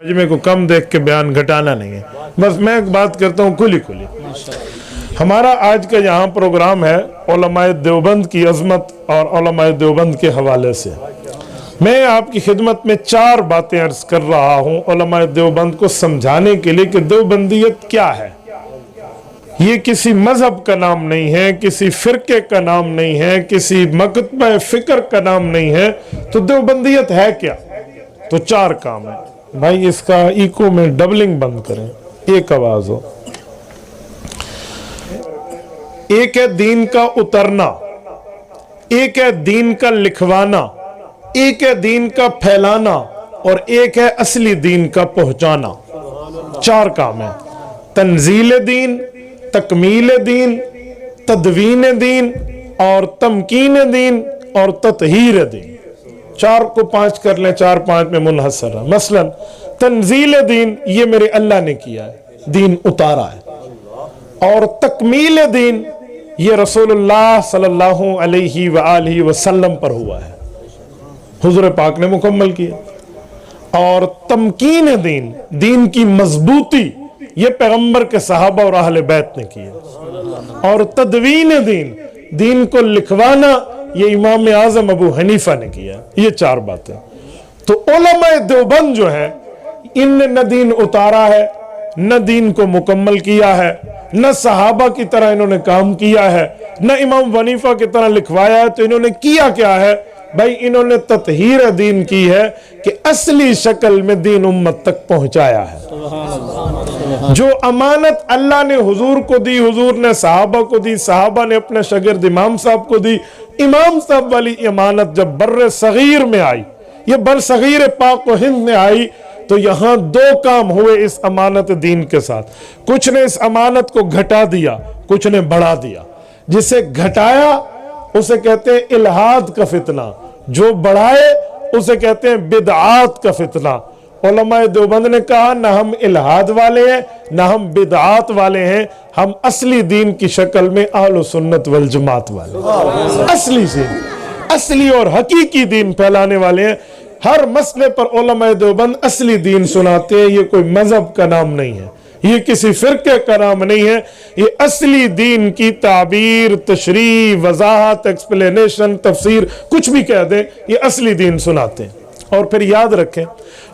मेरे को कम देख के बयान घटाना नहीं है, बस मैं एक बात करता हूँ खुली खुली। हमारा आज का यहाँ प्रोग्राम है उलमाए देवबंद की अजमत और उलमाए देवबंद के हवाले से। मैं आपकी खिदमत में 4 बातें अर्ज कर रहा हूँ उलमाए देवबंद को समझाने के लिए कि देवबंदियत क्या है। ये किसी मजहब का नाम नहीं है, किसी फिरके का नाम नहीं है, किसी मकतबा फिक्र का नाम नहीं है। तो देवबंदियत है क्या? तो 4 काम है भाई। इसका इको में डबलिंग बंद करें, एक आवाज हो। एक है दीन का उतरना, एक है दीन का लिखवाना, एक है दीन का फैलाना और एक है असली दीन का पहुंचाना। 4 काम है। तंजील दीन, तकमील दीन, तदवीन दीन और तमकीन दीन और ततहीर दीन। 4 को 5 कर लें, 4 5 में मुनहसर है। मसलन तंजील दीन ये मेरे अल्लाह ने किया है, दीन उतारा है। और तकमील दीन ये रसूलुल्लाह सल्लल्लाहु अलैहि वआलिहि वसल्लम पर हुआ है, हुजूर पाक ने मुकम्मल किया। और तमकीन दीन, दीन की मजबूती ये पैगंबर के सहाबा और अहले बैत ने किया। और तदवीन दीन, दीन को लिखवाना ये इमाम आजम अबू हनीफा ने किया। ये 4 बातें। तो उलमाए देवबंद जो है इनने न दीन उतारा है, न दीन को मुकम्मल किया है, न सहाबा की तरह इन्होंने काम किया है, न इमाम हनीफा की तरह लिखवाया है। तो इन्होंने किया क्या है भाई? इन्होंने ततहीर दीन की है कि असली शक्ल में दीन उम्मत तक पहुंचाया है। जो अमानत अल्लाह ने हुजूर को दी, हुजूर ने सहाबा को दी, सहाबा ने अपने शागिर्द इमाम साहब को दी। इमाम साहब वाली इमानत जब बर्रे सगीर में आई, ये बर सगीर पाक व हिंद में आई, तो यहां 2 काम हुए इस अमानत दीन के साथ। कुछ ने इस अमानत को घटा दिया, कुछ ने बढ़ा दिया। जिसे घटाया उसे कहते हैं इल्हाद का फितना, जो बढ़ाए उसे कहते हैं बिदआत का फितना। उलमाए देवबंद ने कहा ना हम इल्हाद वाले हैं ना हम बिदआत वाले हैं, हम असली दीन की शक्ल में अहले सुन्नत वल जमात वाले, असली से असली और हकीकी दीन फैलाने वाले हैं। हर मसले पर उलमाए देवबंद असली दीन सुनाते हैं। ये कोई मजहब का नाम नहीं है, ये किसी फिरके का नाम नहीं है। ये असली दीन की ताबीर, तशरीह, वजाहत, एक्सप्लेनेशन, तफसीर कुछ भी कह दें, ये असली दीन सुनाते हैं। और फिर याद रखें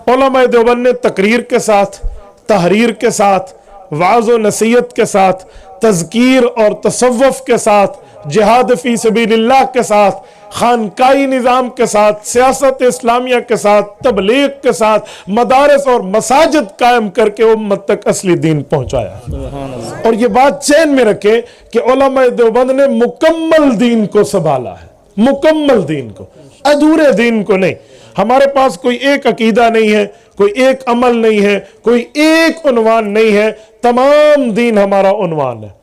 उलमाए देवबंद ने तकरीर के साथ, तहरीर के साथ, वाज़ व नसीहत के साथ, तज़कीर और तसव्वुफ के साथ, जिहाद फी सबीलिल्लाह के साथ, खानकाई निज़ाम के साथ, सियासत इस्लामिया के साथ, तबलीग के साथ, मदारस और मसाजिद कायम करके उम्मत तक असली दीन पहुंचाया। और ये बात चैन में रखें कि उलमाए देवबंद ने मुकम्मल दीन को संभाला है, मुकम्मल दीन को, अधूरे दीन को नहीं। हमारे पास कोई एक अकीदा नहीं है, कोई एक अमल नहीं है, कोई एक उन्वान नहीं है, तमाम दीन हमारा उन्वान है।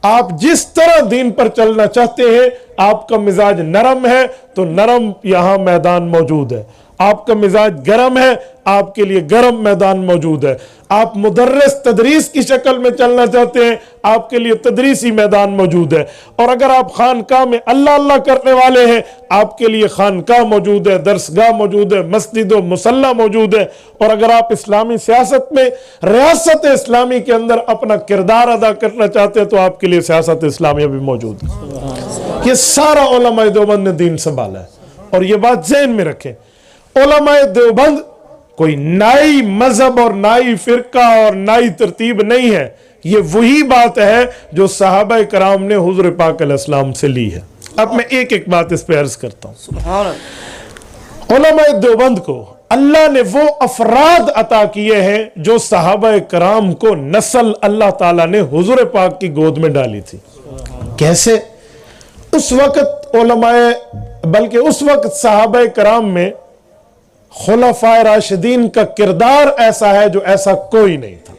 आप जिस तरह दीन पर चलना चाहते हैं, आपका मिजाज नरम है तो नरम यहां मैदान मौजूद है, आपका मिजाज गर्म है, आपके लिए गर्म मैदान मौजूद है। आप मुदर्रिस तदरीस की शक्ल में चलना चाहते हैं, आपके लिए तदरीसी मैदान मौजूद है। और अगर आप खानकाह में अल्लाह अल्लाह करने वाले हैं, आपके लिए खानकाह मौजूद है, दरसगाह मौजूद है, मस्जिद व मुसल्ला मौजूद है। और अगर आप इस्लामी सियासत में, रियासत इस्लामी के अंदर अपना किरदार अदा करना चाहते हैं, तो आपके लिए सियासत इस्लामिया भी मौजूद है। ये सारा उलमाए देवबंद ने दीन संभाला है। और ये बात ज़हन में रखें, उलमाए देवबंद कोई नाई मजहब और नाई फिरका और नाई तरतीब नहीं है। ये वही बात है जो सहाबा कराम ने हुजूर पाक अलैहिस्सलाम से ली है। अब मैं एक एक बात इस पे अर्ज करता हूं। सुभान अल्लाह। उलमाए देवबंद को अल्लाह ने वो अफराद अता किए हैं जो सहाबा कराम को नस्ल अल्लाह ताला ने हुजूर पाक की गोद में डाली थी। कैसे? उस वक्त उलमाए, बल्कि उस वक्त सहाबा कराम में खुलफाए राशिदीन का किरदार ऐसा है जो ऐसा कोई नहीं था।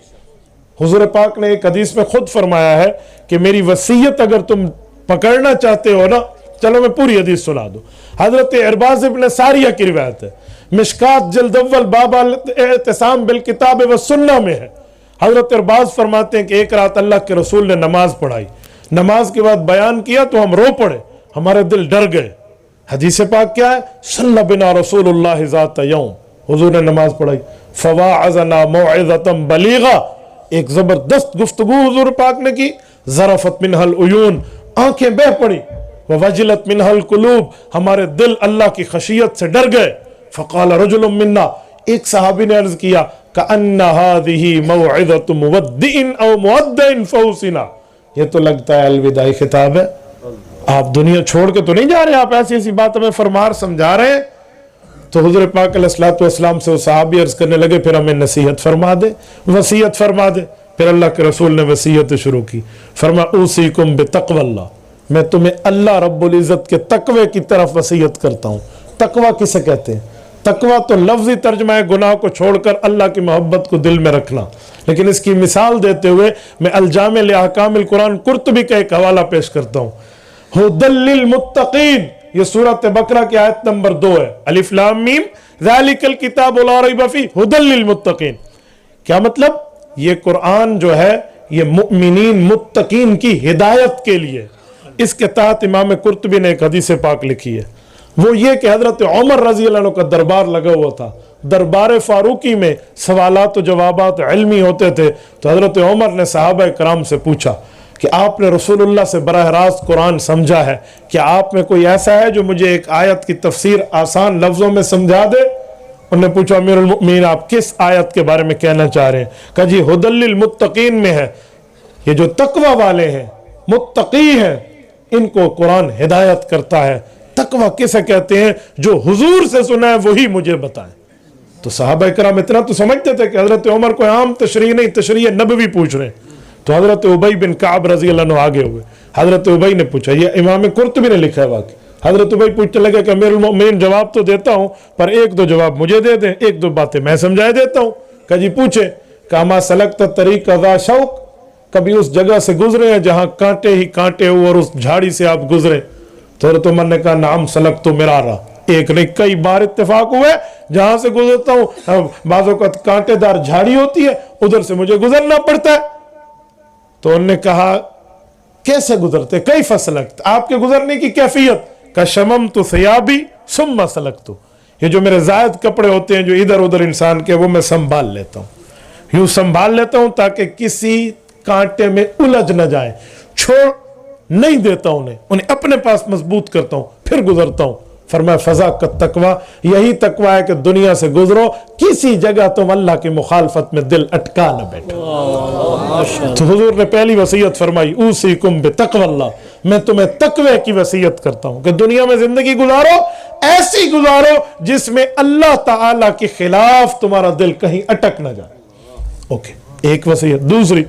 हुजूर पाक ने एक हदीस में खुद फरमाया है कि मेरी वसीयत अगर तुम पकड़ना चाहते हो ना, चलो मैं पूरी हदीस सुना दूं। हजरत इरबाज इब्न सारिया की रिवायत है, मिशकात जल्द अव्वल बाब इत्तिसाम बिल किताब व सुन्ना में है। हजरत इरबाज फरमाते हैं कि एक रात अल्लाह के रसूल ने नमाज पढ़ाई, नमाज के बाद बयान किया तो हम रो पड़े, हमारे दिल डर गए। हदीस पाक क्या है? सल्ला बिना रसूलुल्लाह ज़ात यौम, हुजूर ने नमाज पढ़ाई, फवाअज़ना मौइज़तन बलीगा, एक जबरदस्त गुफ्तगू हुजूर पाक ने की। ज़रफ़त मिनहल उयून, आंखें बह पड़ी। ववजलत मिनहल कुलूब, हमारे दिल अल्लाह की खशियत से डर गए। फ़क़ाल रजुलुम मिन्ना, एक सहाबी ने अर्ज किया, कअन्ना हाज़िही मौइज़तु मुवद्दिइन औ मुअद्दिन फौसिना, ये तो लगता है अलविदाई खिताब है, आप दुनिया छोड़ के तो नहीं जा रहे, आप ऐसी ऐसी बात हमें फरमार समझा रहे हैं। तो हुज़ूर पाक अलैहिस्सलातु वस्सलाम से वो सहाबी अर्ज करने लगे, फिर हमें नसीहत फरमा दे, वसीयत फरमा दे। फिर अल्लाह के रसूल ने वसीयत शुरू की, फरमाया ऊसीकुम बितक़वल्लाह, मैं तुम्हें अल्लाह रब्बुल इज़्ज़त के तकवे की तरफ वसीयत करता हूँ। तकवा किसे कहते हैं? तकवा तो लफ्ज़ी तर्जमा है गुनाह को छोड़कर अल्लाह की मोहब्बत को दिल में रखना। लेकिन इसकी मिसाल देते हुए मैं अल-जामे लिअहकामिल कुरान कुर्तुबी का एक हवाला पेश करता हूँ। हुदल लिल मुत्तकीन, ये सूरत बकरा की आयत नंबर 2 है। अलिफ लाम मीम ज़ालिकल किताबु ला रैब फीह हुदल लिल मुत्तकीन। क्या मतलब? ये कुरान जो है ये मुमिनीन मुत्तकीन की हिदायत के लिए। इसके तहत इमाम कुर्तुबी ने एक हदीस पाक लिखी है, वो ये कि हजरत उमर रजी अल्लाह अन्हु का दरबार लगा हुआ था। दरबार फारूकी में सवालात जवाबात इल्मी होते थे। तो हजरत उमर ने सहाबा कराम से पूछा कि आपने रसूलुल्लाह से बराह रास्त कुरान समझा है, क्या आप में कोई ऐसा है जो मुझे एक आयत की तफसीर आसान लफ्जों में समझा दे? उन्होंने पूछा, अमीरुल मुमिनीन आप किस आयत के बारे में कहना चाह रहे हैं? कहा जी हुदल लिल मुत्तकीन में है, ये जो तकवा वाले हैं, मुत्तकी हैं, इनको कुरान हिदायत करता है। तकवा किसे कहते हैं? जो हुजूर से सुना है वही मुझे बताएं। तो सहाबा इकराम इतना तो समझते थे कि हजरत उमर को आम तशरीह नहीं, तशरीह नबवी पूछ रहे हैं। तो हजरत उबई बिन काब रजी अल्लाह अन्हु आगे हुए। हजरत उबई ने पूछा, ये इमाम कुर्तुबी ने लिखा है वाकई। हजरत उबई पूछने लगे कि अमीरुल मोमिनीन जवाब तो देता हूं, पर एक दो जवाब मुझे दे दें, एक दो बातें मैं समझाए देता हूं। कहा जी पूछे। कामा सलक तरीक ज़ा शौक, कभी उस जगह से गुजरे हैं जहां कांटे ही कांटे हो और उस झाड़ी से आप गुजरे? तो हजरत उमर ने कहा नाम सलक तो मेरा रहा, एक नहीं कई बार इत्तेफाक हुए जहां से गुजरता हूं बाजों का कांटेदार झाड़ी होती है, उधर से मुझे गुजरना पड़ता है। तो उन्होंने कहा कैसे गुजरते? कई फसलक, आपके गुजरने की कैफियत? का शमम तो सयाबी सुम्मा सलक तो, ये जो मेरे जायद कपड़े होते हैं जो इधर उधर इंसान के, वो मैं संभाल लेता हूँ, यूं संभाल लेता हूं ताकि किसी कांटे में उलझ न जाए, छोड़ नहीं देता उन्हें अपने पास मजबूत करता हूं, फिर गुजरता हूं। फरमाया फजा का तकवा, यही तकवा है कि दुनिया से गुजरो, किसी जगह तुम अल्लाह की मुखालफत में दिल अटका न बैठो। तो हुजूर ने पहली वसीयत फरमाई, ऊसीकुम बितक़वल्लाह, मैं तुम्हें तकवे की वसीयत करता हूं कि दुनिया में जिंदगी गुजारो, ऐसी गुजारो जिसमें अल्लाह ताला के खिलाफ तुम्हारा दिल कहीं अटक न जाए। ओके, एक वसीयत। दूसरी,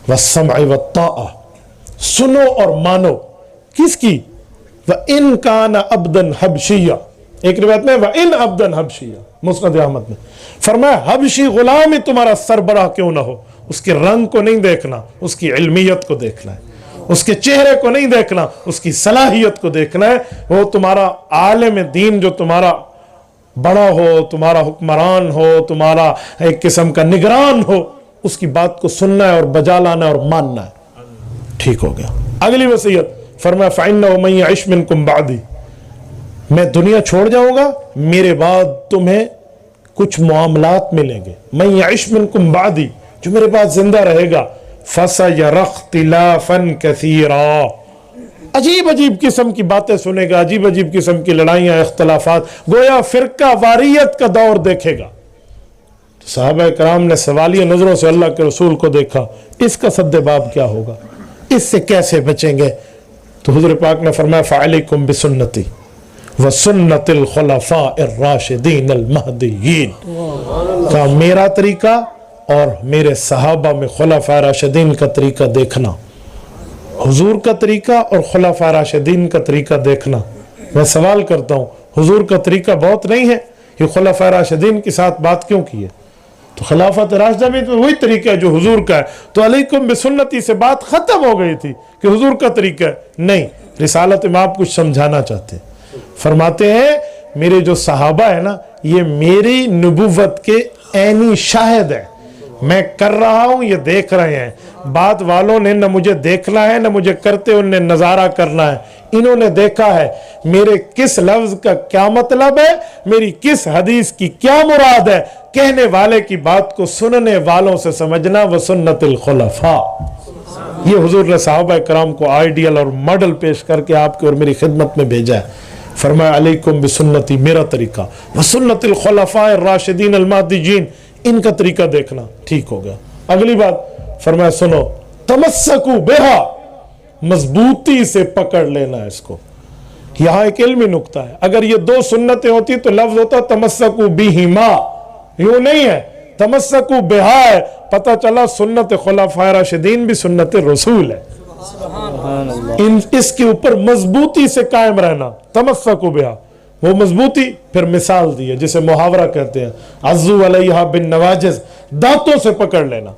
वस्समअ वत्ताअ, सुनो और मानो। किसकी? व इन कान अब्दन हबशिया, एक रिवायत में व इन अब्दन हबशिया, मुस्नद अहमद में फरमाया हबशी गुलाम ही तुम्हारा सरबराह क्यों ना हो, उसके रंग को नहीं देखना, उसकी इल्मियत को देखना है, उसके चेहरे को नहीं देखना, उसकी सलाहियत को देखना है। वो तुम्हारा आलिम दीन जो तुम्हारा बड़ा हो, तुम्हारा हुक्मरान हो, तुम्हारा एक किस्म का निगरान हो, उसकी बात को सुनना है और बजा लाना है और मानना है। ठीक हो गया। अगली वसीयत फरमाया फ़इन्नहु मन यइश मिनकुम बादी, मैं दुनिया छोड़ जाऊंगा, मेरे बाद तुम्हें कुछ मामलात मिलेंगे। मन यइश मिनकुम बादी, जो मेरे बाद जिंदा रहेगा, फसयरा इख्तिलाफन कसीरा, अजीब अजीब किस्म की बातें सुनेगा, अजीब अजीब किस्म की लड़ाइयां इख्तिलाफात, गोया फिरका वारियत का दौर देखेगा। सहाबा कराम ने सवालिया नजरों से अल्लाह के रसूल को देखा, इसका सद्देबाब क्या होगा, इससे कैसे बचेंगे? तो हुज़ूर पाक ने फरमाया फ़अलैकुम बिसुन्नती व सुन्नतिल खुलफ़ाइर राशिदीन अल महदीयीन, का मेरा तरीका और मेरे सहाबा में खुलफ़ाए राशिदीन का तरीका देखना, हुजूर का तरीका और खुलफ़ाए राशिदीन का तरीका देखना। मैं सवाल करता हूँ, हुजूर का तरीका बहुत नहीं है, ये खुलफ़ाए राशिदीन के साथ बात क्यों की है? तो खिलाफत राशिदा में तो वही तरीका है जो हुजूर का है। तो अलैकुम बिसुन्नती से बात खत्म हो गई थी कि हुजूर का तरीका है, नहीं, रिसालत में आप कुछ समझाना चाहते हैं। फरमाते हैं मेरे जो सहाबा है ना, ये मेरी नबुव्वत के ऐनी शाहिद है, मैं कर रहा हूं, ये देख रहे हैं। बात वालों ने न मुझे देखना है न मुझे करते उन्हें नजारा करना है, इन्होंने देखा है मेरे किस लफ्ज का क्या मतलब है, मेरी किस हदीस की क्या मुराद है। कहने वाले की बात को सुनने वालों से समझना, व सुन्नतुल खुलफा। ये हुजूर ने सहाबा कराम को आइडियल और मॉडल पेश करके आपकी और मेरी खिदमत में भेजा है। फरमाया अलैकुम बिसुन्नती, मेरा तरीका, व सुन्नतुल खुलफाए राशिदीन अल महदीयीन, इनका तरीका देखना। ठीक हो गया। अगली बात फरमाया सुनो, तमस्सकू बिहा, मजबूती से पकड़ लेना इसको। यहां एक इल्मी नुक्ता है, अगर ये दो सुन्नतें होती तो लफ्ज होता तमस्सकू बिहिमा, यूं नहीं है, तमस्सकू बिहा है। पता चला सुन्नत खुलाफाए राशिदीन भी सुन्नत रसूल है। इसके ऊपर मजबूती से कायम रहना, तमस्सकू बिहा, वो मजबूती। फिर मिसाल दी है जिसे मुहावरा कहते हैं, अज़्ज़ू अलैहा बिन नवाजिज, दांतों से पकड़ लेना।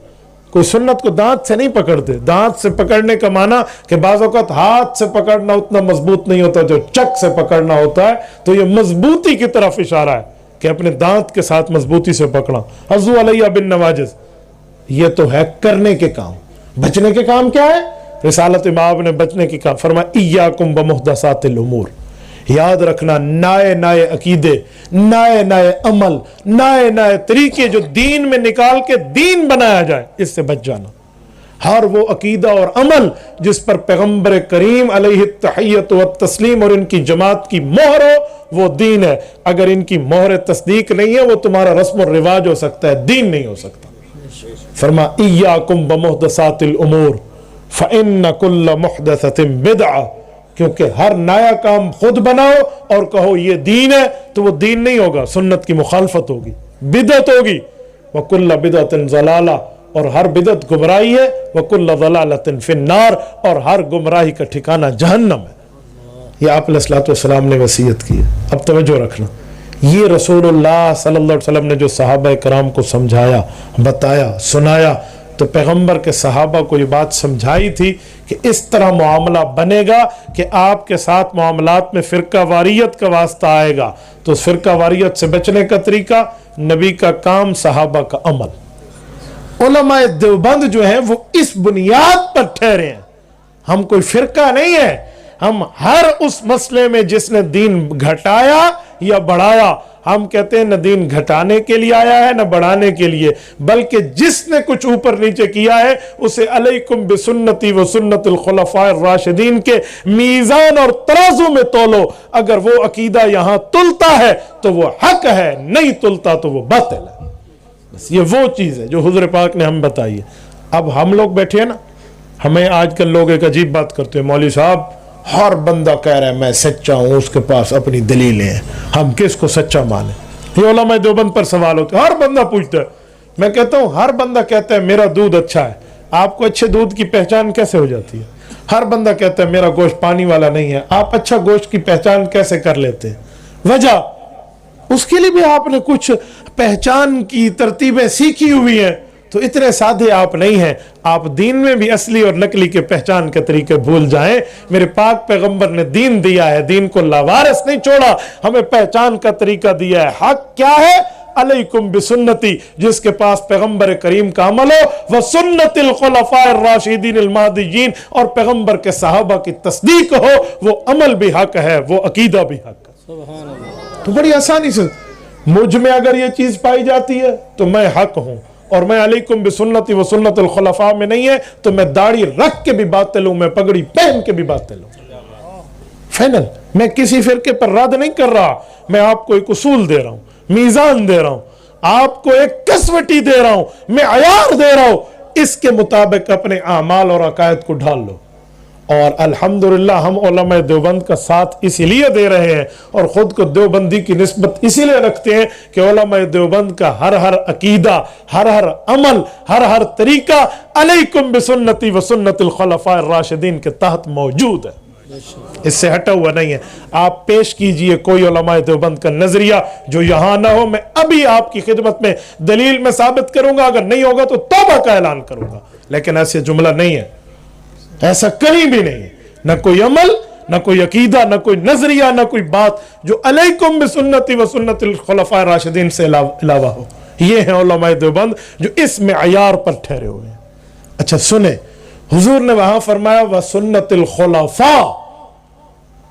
कोई सुन्नत को दांत से नहीं पकड़ते। दांत से पकड़ने का माना कि बाज़ औक़ात हाथ से पकड़ना उतना मजबूत नहीं होता जो चक से पकड़ना होता है। तो ये मजबूती की तरफ इशारा है कि अपने दांत के साथ मजबूती से पकड़ा। अज़्ज़ू अलैहा बिन नवाजिज, ये तो है करने के काम। बचने के काम क्या है? रिसालत इमाम ने बचने के काम फरमाया, इय्याकुम बिमुहदसातिल उमूर, याद रखना नए नए अकीदे, नए नए अमल, नए नए तरीके जो दीन में निकाल के दीन बनाया जाए, इससे बच जाना। हर वो अकीदा और अमल जिस पर पैगंबर करीम अलैहि तहियत व तस्लीम और इनकी जमात की मोहर हो, वो दीन है। अगर इनकी मोहर तस्दीक नहीं है, वो तुम्हारा रस्म और रिवाज हो सकता है, दीन नहीं हो सकता। फरमा इय्याकुम बिमुहदसातिल उमूर फ़इन्न कुल्ल मुहदसतिन बिदअ, क्योंकि हर नया काम खुद बनाओ और कहो ये दीन है तो वो दीन नहीं होगा, सुन्नत की मुखालफत होगी, बिदअत होगी। व कुल्ल बिदअतिन ज़लाला, और हर बिदअत गुमराही है। व कुल्ल ज़लालतिन फिन्नार, और हर गुमराही का ठिकाना जहन्नम है। ये आप अलैहिस्सलातु वस्सलाम ने वसीयत की है। अब तवज्जो रखना, ये रसूलुल्लाह सल्लल्लाहु अलैहि वसल्लम ने जो सहाबा कराम को समझाया, बताया, सुनाया, तो पैगंबर के सहाबा को ये बात समझाई थी कि इस तरह मामला बनेगा कि आपके साथ मामलात में फ़िरका वारियत का वास्ता आएगा। तो उस फ़िरका वारियत से बचने का तरीका, नबी का काम, सहाबा का अमल। उलमाए देवबंद जो है वो इस बुनियाद पर ठहरे हैं। हम कोई फ़िरका नहीं है, हम हर उस मसले में जिसने दीन घटाया या बढ़ाया, हम कहते हैं न दीन घटाने के लिए आया है न बढ़ाने के लिए, बल्कि जिसने कुछ ऊपर नीचे किया है उसे अलैकुम बिसुन्नती व सुन्नतुल खुलफाए राशिदीन के मीज़ान और तराजू में तोलो। अगर वो अकीदा यहां तुलता है तो वो हक है, नहीं तुलता तो वो बातिल है। बस ये वो चीज है जो हुज़ूर पाक ने हम बताई है। अब हम लोग बैठे हैं ना, हमें आजकल लोग एक अजीब बात करते हैं, मौलवी साहब हर बंदा कह रहा है मैं सच्चा हूं, उसके पास अपनी दलीलें हैं, हम किसको सच्चा माने? ये उलमा देवबंद पर सवाल होता है, हर बंदा पूछता है। मैं कहता हूं हर बंदा कहता है मेरा दूध अच्छा है, आपको अच्छे दूध की पहचान कैसे हो जाती है? हर बंदा कहता है मेरा गोश्त पानी वाला नहीं है, आप अच्छा गोश्त की पहचान कैसे कर लेते हैं? वजह उसके लिए भी आपने कुछ पहचान की तरतीबें सीखी हुई हैं। तो इतने साधे आप नहीं हैं, आप दीन में भी असली और नकली के पहचान के तरीके भूल जाएं। मेरे पाक पैगंबर ने दीन दिया है, दीन को लावारिस नहीं छोड़ा, हमें पहचान का तरीका दिया है। हक क्या है? अलैकुम बिसुन्नती, जिसके पास पैगंबर करीम का अमल हो, व सुन्नतिल खुलफाए राशिदीन अल महदीयीन, और पैगंबर के सहाबा की तस्दीक हो, वो अमल भी हक है, वो अकीदा भी हक है। तो बड़ी आसानी से मुझ में अगर ये चीज पाई जाती है तो मैं हक हूं, और मैं अलैकुम बिसुन्नती व सुन्नतुल खुलफा में नहीं है तो मैं दाढ़ी रख के भी बातिल हूं, मैं पगड़ी पहन के भी बातिल हूं। फाइनल, मैं किसी फिरके पर रद्द नहीं कर रहा, मैं आपको एक उसूल दे रहा हूं, मीजान दे रहा हूं, आपको एक कसवटी दे रहा हूं, मैं अयार दे रहा हूं, इसके मुताबिक अपने आमाल और अकायद को ढाल लो। और अल्हम्दुलिल्लाह हम उलमा देवबंद का साथ इसीलिए दे रहे हैं और खुद को देवबंदी की निस्बत इसीलिए रखते हैं कि उलमा देवबंद का हर हर अकीदा, हर हर अमल, हर हर तरीका अलैकुम बिसुन्नती व सुन्नतिल खुलफाए राशिदीन के तहत मौजूद है, इससे हटा हुआ नहीं है। आप पेश कीजिए कोई उलमा देवबंद का नजरिया जो यहां ना हो, मैं अभी आपकी खिदमत में दलील में साबित करूंगा, अगर नहीं होगा तो तौबा का ऐलान करूंगा। लेकिन ऐसे जुमला नहीं है, ऐसा कहीं भी नहीं है, न कोई अमल, न कोई अकीदा, न कोई नजरिया, न कोई बात जो अलैकुम बिसुन्नती व सुन्नतिल खुलफाए राशिदीन से अलावा हो। ये हैं उलमाए देवबंद जो इस मेयार पर ठहरे हुए हैं। अच्छा सुने, हुजूर ने वहां फरमाया व सुन्नतिल खुलफा,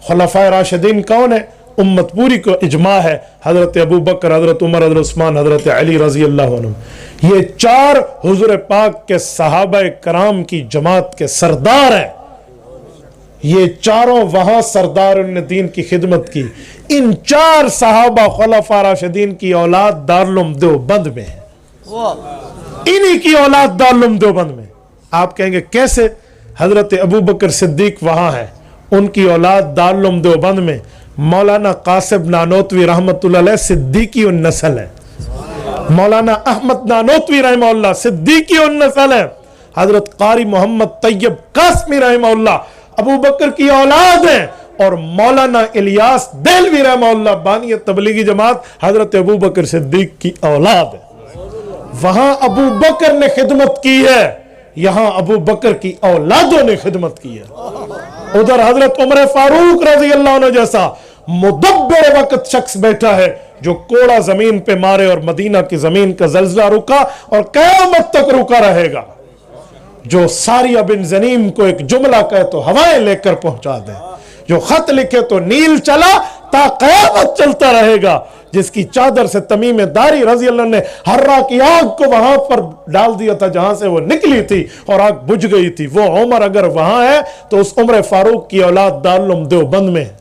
खुलफाए राशिदीन कौन है? उम्मत पूरी को इजमा है, हजरत अबू बकर, हजरत उमर, हजरत उस्मान, हजरत अली रजी अल्लाह अन्हुम। ये चार हुजूर पाक के सहाबा कराम की जमात के सरदार हैं। ये चारों वहां सरदार ने दीन की खिदमत की। इन चार सहाबा खुलफा राशिदीन की औलाद दारुल देवबंद में है, इन्हीं की औलाद दारुल देवबंद में। आप कहेंगे कैसे? हजरत अबू बकर सिद्दीक वहां है, उनकी औलाद दारुल देवबंद में। मौलाना कासिम नानोतवी रहमतुल्लाह अलैह सिद्दीकी उन नस्ल है, मौलाना अहमद नानोतवी रहमतुल्लाह सिद्दीकी उन नस्ल है, हजरत कारी मोहम्मद तैयब कासमी रहमतुल्लाह अबू बकर की औलाद है, और मौलाना इलियास देलवी रहमतुल्लाह बानी तबलीगी जमात हजरत अबू बकर सिद्दीक की औलाद है। वहां अबू बकर ने खिदमत की है, यहां अबू बकर की औलादों ने खिदमत की है। उधर हजरत उमर फारूक रजी अल्लाह अन्हु जैसा मुदब्बिर वक्त शख्स बैठा है, जो कोड़ा जमीन पे मारे और मदीना की जमीन का जल्जला रुका और कयामत तक रुका रहेगा। जो सारिया बिन जनीम को एक जुमला कहे तो हवाएं लेकर पहुंचा दे, जो खत लिखे तो नील चला ता कयामत चलता रहेगा, जिसकी चादर से तमीम दारी रजी अल्लाह ने हर्रा की आग को वहां पर डाल दिया था जहां से वो निकली थी और आग बुझ गई थी। वो उमर अगर वहां है तो उस उमर फारूक की औलाद दारुल देवबंद में है,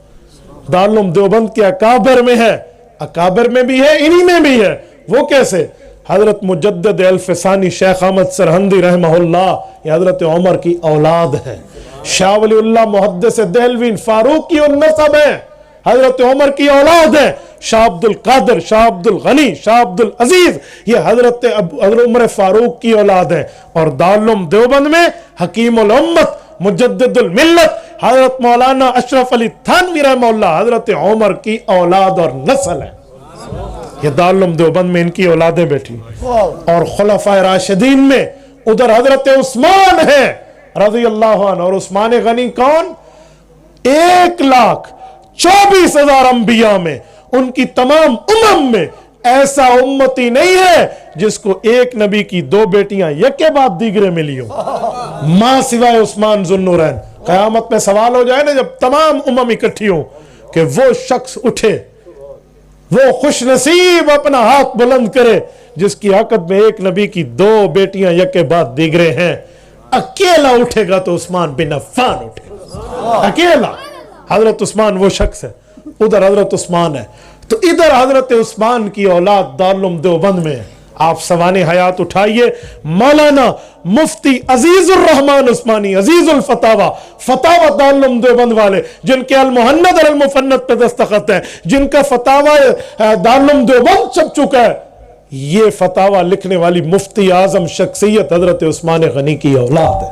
दारुल देवबंद के अकाबर में है, अकाबर में भी है, इन्हीं में भी है। वो कैसे? हजरत मुजद्दिद अल-फिसानी शेख अहमद सरहंदी रहमहुल्लाह ये हजरत उमर की औलाद है। शाह वलीउल्लाह मुहद्दिस देहलवी फारूक की उन नस्ब है, हजरत उमर की औलाद है। शाह अब्दुल कादिर, शाह अब्दुल गनी, शाह अब्दुल अजीज ये हजरत उमर फारूक की औलाद है। और दारुल देवबंद में हकीमुल उम्मत मुजद्दिदुल मिल्लत हजरत मौलाना अशरफ अली थानवी रहमतुल्लाह हजरत उमर की औलाद और नस्ल है। ये दारुल देवबंद में इनकी औलादें बैठी। और खुलफाए राशिदीन में उधर हजरत उस्मान है रज़ी अल्लाह अन्हु, और उस्मान गनी कौन? 1,24,000 अंबिया में, उनकी तमाम उम्म में ऐसा उम्मती नहीं है जिसको एक नबी की 2 बेटियां यके बाद दीगरे मिली हो, मां सिवाय उस्मान ज़ुन्नुरैन। कयामत में सवाल हो जाए ना जब तमाम उम्म इकट्ठी हो कि वो शख्स उठे, वो खुश नसीब अपना हाथ बुलंद करे जिसकी हकत में एक नबी की 2 बेटियां यके बाद दीगरे हैं। अकेला उठेगा तो उस्मान बिन अफ़्फ़ान उठेगा, अकेला। हजरत उस्मान वो शख्स है, उधर हजरत उस्मान है। तो इधर हजरत उस्मान की औलाद दारुल देवबंद में है। आप सवाने हयात उठाइए, मौलाना मुफ्ती अजीजुर रहमान उस्मानी अजीजुल फतावा, फतावा दारुल देवबंद वाले, जिनके अल मुहन्नद अल मुफन्नद पे दस्तखत है, जिनका फतावा दारुल देवबंद छप चुका है, ये फतावा लिखने वाली मुफ्ती आजम शख्सियत हजरत उस्मान गनी की औलाद है।